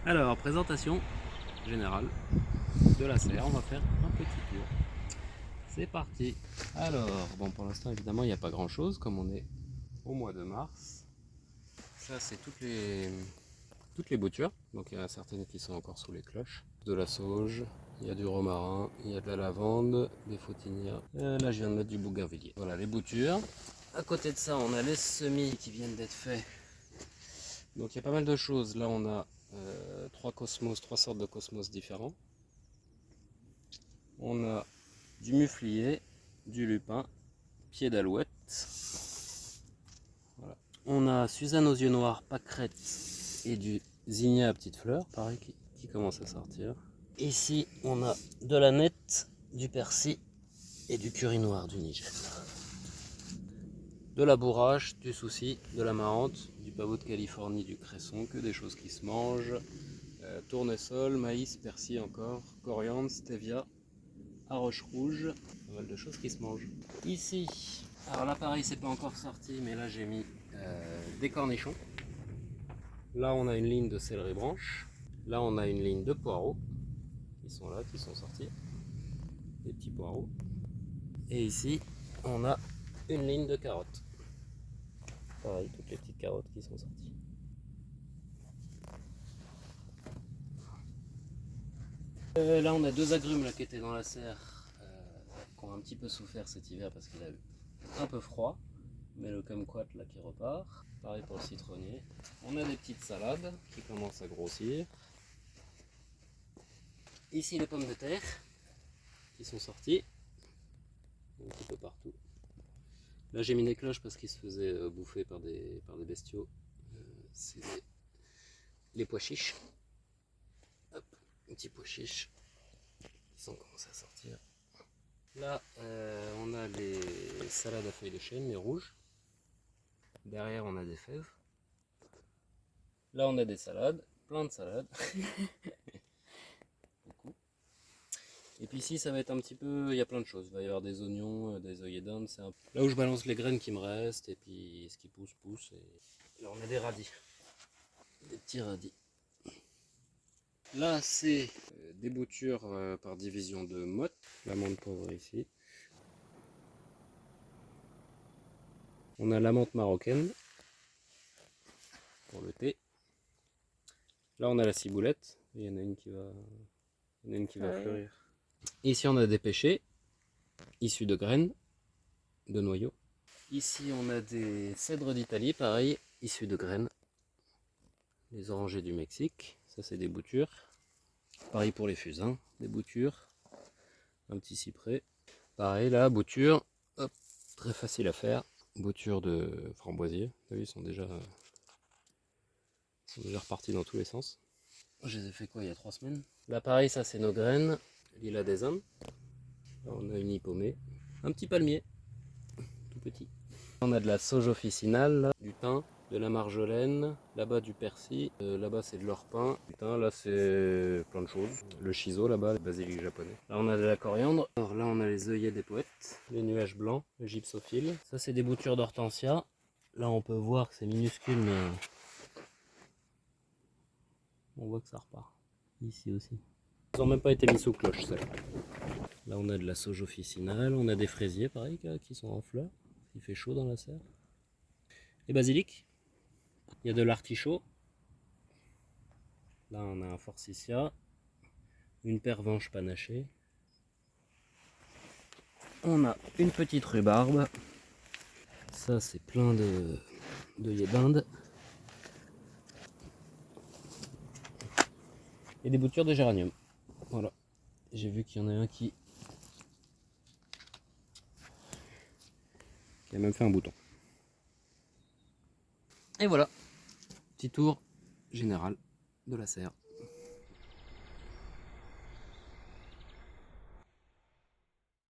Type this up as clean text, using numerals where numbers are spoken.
Alors, présentation générale de la serre. On va faire un petit tour. C'est parti. Alors, bon, pour l'instant, évidemment, il n'y a pas grand chose, comme on est au mois de mars. Ça, c'est toutes les boutures. Donc, il y en a certaines qui sont encore sous les cloches. De la sauge, il y a du romarin, il y a de la lavande, des fautinias. Là, je viens de mettre du bougainvillier. Voilà les boutures. À côté de ça, on a les semis qui viennent d'être faits. Donc, il y a pas mal de choses. Là, on a trois sortes de cosmos différents. On a du muflier, du lupin, pied d'alouette. Voilà. On a Suzanne aux yeux noirs, pâquerette et du zinnia à petites fleurs, pareil, qui commence à sortir. Ici, on a de la nette, du persil et du curry noir du Niger. De la bourrache, du souci, de la marante, du pavot de Californie, du cresson, que des choses qui se mangent. Tournesol, maïs, persil encore, coriandre, stevia, roche rouge, pas mal de choses qui se mangent. Ici, alors là pareil c'est pas encore sorti, mais là j'ai mis des cornichons. Là on a une ligne de céleri branche. Là on a une ligne de poireaux qui sont là, qui sont sortis. Des petits poireaux. Et ici on a une ligne de carottes. Pareil, toutes les petites carottes qui sont sorties. Là on a deux agrumes là, qui étaient dans la serre, qui ont un petit peu souffert cet hiver parce qu'il a eu un peu froid. Mais le kumquat là qui repart. Pareil pour le citronnier. On a des petites salades qui commencent à grossir. Ici les pommes de terre qui sont sorties un petit peu partout. Là j'ai mis des cloches parce qu'ils se faisaient bouffer par des bestiaux. C'est les pois chiches. Hop, un petit pois chiche qui sont commencés à sortir. Là on a les salades à feuilles de chêne, les rouges. Derrière on a des fèves. Là on a des salades, plein de salades. Et puis ici ça va être un petit peu, il y a plein de choses, il va y avoir des oignons, des œillets d'Inde, c'est là où je balance les graines qui me restent, et puis ce qui pousse, pousse. Et là on a des radis, des petits radis. Là c'est des boutures par division de motte, l'amande pauvre ici. On a la menthe marocaine pour le thé. Là on a la ciboulette, il y en a une qui va, fleurir. Ici on a des pêchés issus de graines, de noyaux. Ici on a des cèdres d'Italie, pareil, issus de graines. Les orangers du Mexique, ça c'est des boutures. Pareil pour les fusains, des boutures. Un petit cyprès. Pareil là, bouture, hop, très facile à faire. Bouture de framboisier, vous voyez, ils sont déjà repartis dans tous les sens. Je les ai fait quoi il y a 3 semaines. Là pareil, ça c'est nos graines, lilas des Indes. Là on a une hippomée, un petit palmier, tout petit. On a de la sauge officinale, là, du thym, de la marjolaine, là-bas du persil, là-bas c'est de l'orpin, là c'est plein de choses. Le shiso là-bas, le basilic japonais. Là on a de la coriandre. Alors là on a les œillets des poètes, les nuages blancs, le gypsophile. Ça c'est des boutures d'hortensia. Là on peut voir que c'est minuscule mais on voit que ça repart. Ici aussi. Ils n'ont même pas été mis sous cloche celles-là. Là on a de la sauge officinale, on a des fraisiers pareil qui sont en fleurs. Il fait chaud dans la serre. Les basilics. Il y a de l'artichaut. Là on a un forsythia, une pervenche panachée. On a une petite rhubarbe. Ça c'est plein d'œillets d'Inde. Et des boutures de géranium. Voilà. J'ai vu qu'il y en a un qui a même fait un bouton. Et voilà. Petit tour général de la serre.